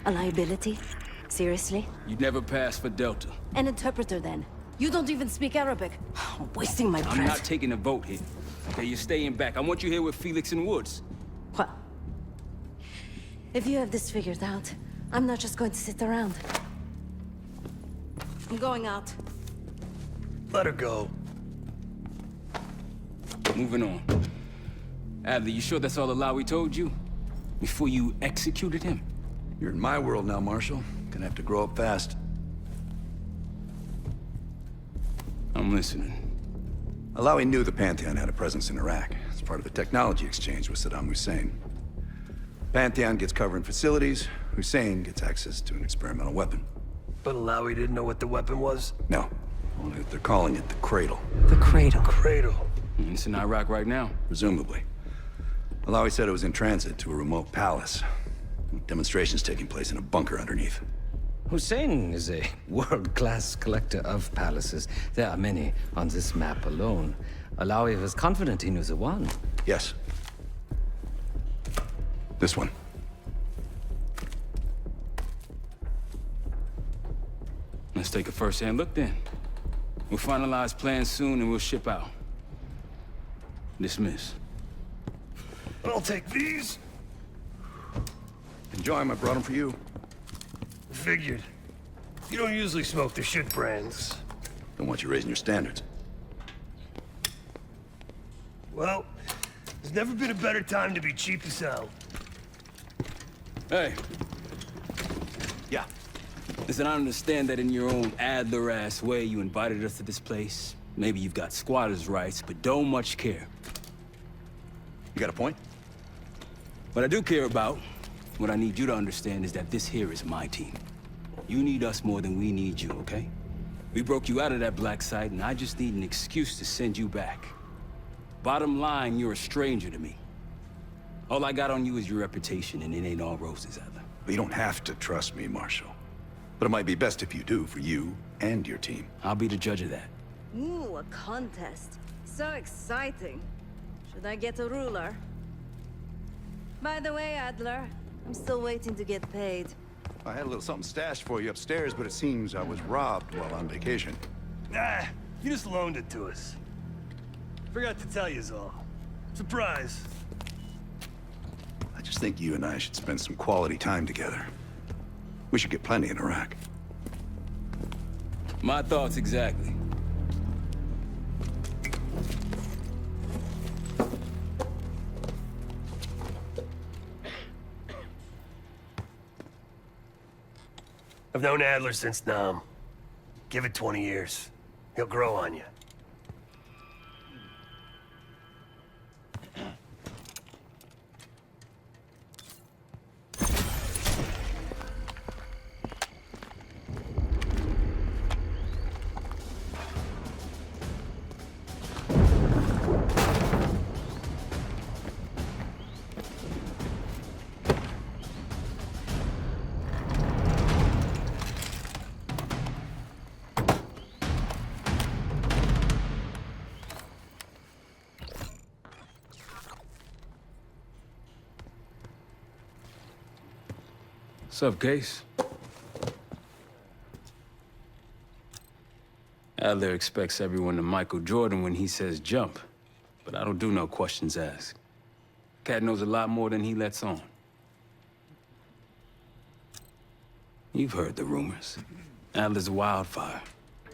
A liability? Seriously? You'd never pass for Delta. An interpreter, then. You don't even speak Arabic. I'm wasting my breath. I'm not taking a vote here. Okay, you're staying back. I want you here with Felix and Woods. Well, if you have this figured out, I'm not just going to sit around. I'm going out. Let her go. Moving on. Adler, you sure that's all Alawi told you? Before you executed him? You're in my world now, Marshal. Gonna have to grow up fast. I'm listening. Alawi knew the Pantheon had a presence in Iraq. It's part of the technology exchange with Saddam Hussein. Pantheon gets cover in facilities. Hussein gets access to an experimental weapon. But Alawi didn't know what the weapon was? No. Only that they're calling it the Cradle. The Cradle. Cradle. And it's in Iraq right now. Presumably. Alawi said it was in transit to a remote palace. Demonstrations taking place in a bunker underneath. Hussein is a world-class collector of palaces. There are many on this map alone. Alawi was confident he knew the one. Yes. This one. Let's take a first-hand look then. We'll finalize plans soon and we'll ship out. Dismiss. I'll take these. Enjoy 'em, I brought them for you. Figured. You don't usually smoke the shit brands. Don't want you raising your standards. Well, there's never been a better time to be cheap as hell. Hey, Yeah. listen, I understand that in your own Adler-ass way you invited us to this place. Maybe you've got squatters' rights, but don't much care. You got a point? What I do care about, what I need you to understand is that this here is my team. You need us more than we need you, okay? We broke you out of that black site, and I just need an excuse to send you back. Bottom line, you're a stranger to me. All I got on you is your reputation, and it ain't all roses, Adler. But you don't have to trust me, Marshal. But it might be best if you do, for you and your team. I'll be the judge of that. Ooh, a contest. So exciting. Should I get a ruler? By the way, Adler, I'm still waiting to get paid. I had a little something stashed for you upstairs, but it seems I was robbed while on vacation. Nah, you just loaned it to us. Forgot to tell you all. Surprise. I just think you and I should spend some quality time together. We should get plenty in Iraq. My thoughts exactly. I've known Adler since Nam. Give it 20 years. He'll grow on you. Sup, Case? Adler expects everyone to Michael Jordan when he says jump, but I don't do no questions asked. Cat knows a lot more than he lets on. You've heard the rumors. Adler's a wildfire.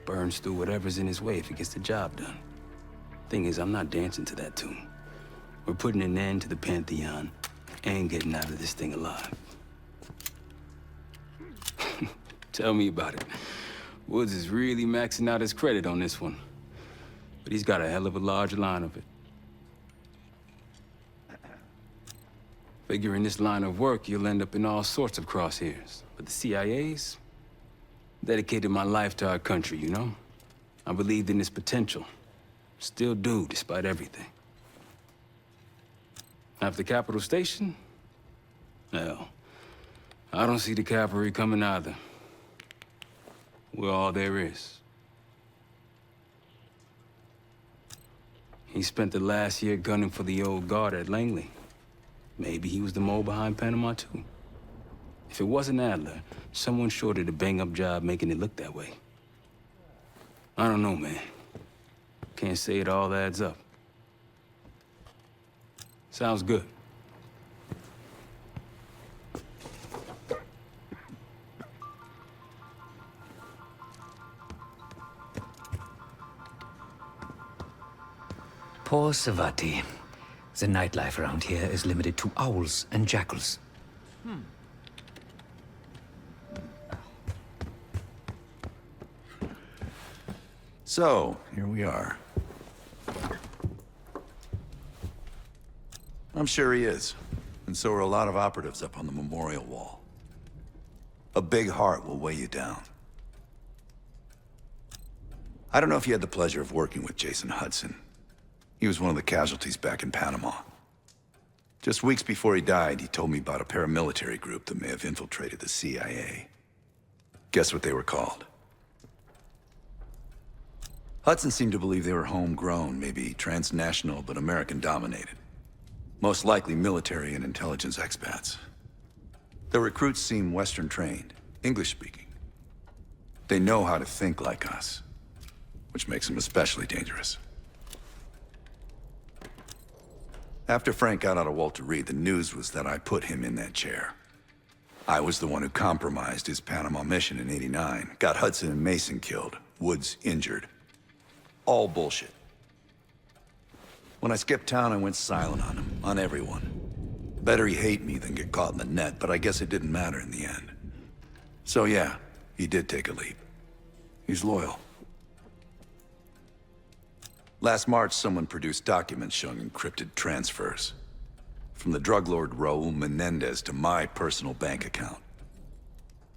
Burns through whatever's in his way if he gets the job done. Thing is, I'm not dancing to that tune. We're putting an end to the Pantheon and getting out of this thing alive. Tell me about it. Woods is really maxing out his credit on this one. But he's got a hell of a large line of it. Figure in this line of work, you'll end up in all sorts of crosshairs. But the CIA's dedicated my life to our country, you know? I believed in its potential. Still do, despite everything. After Capital Station? Hell, I don't see the cavalry coming either. We're all there is. He spent the last year gunning for the old guard at Langley. Maybe he was the mole behind Panama, too. If it wasn't Adler, someone sure did a bang-up job making it look that way. I don't know, man. Can't say it all adds up. Sounds good. Poor Savati. The nightlife around here is limited to owls and jackals. So, here we are. I'm sure he is. And so are a lot of operatives up on the memorial wall. A big heart will weigh you down. I don't know if you had the pleasure of working with Jason Hudson. He was one of the casualties back in Panama. Just weeks before he died, he told me about a paramilitary group that may have infiltrated the CIA. Guess what they were called? Hudson seemed to believe they were homegrown, maybe transnational, but American-dominated. Most likely military and intelligence expats. The recruits seem Western-trained, English-speaking. They know how to think like us, which makes them especially dangerous. After Frank got out of Walter Reed, the news was that I put him in that chair. I was the one who compromised his Panama mission in '89, got Hudson and Mason killed, Woods injured. All bullshit. When I skipped town, I went silent on him, on everyone. Better he hate me than get caught in the net, but I guess it didn't matter in the end. So yeah, he did take a leap. He's loyal. Last March, someone produced documents showing encrypted transfers. From the drug lord Raul Menendez to my personal bank account.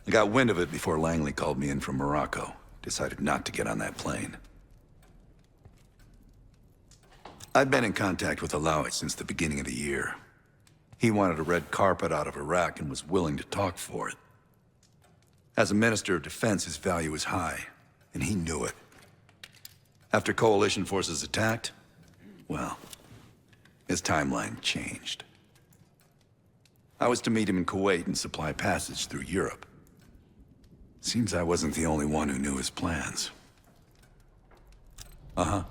I got wind of it before Langley called me in from Morocco. Decided not to get on that plane. I've been in contact with Alawit since the beginning of the year. He wanted a red carpet out of Iraq and was willing to talk for it. As a Minister of Defense, his value is high, and he knew it. After coalition forces attacked, well, his timeline changed. I was to meet him in Kuwait and supply passage through Europe. Seems I wasn't the only one who knew his plans. Uh-huh.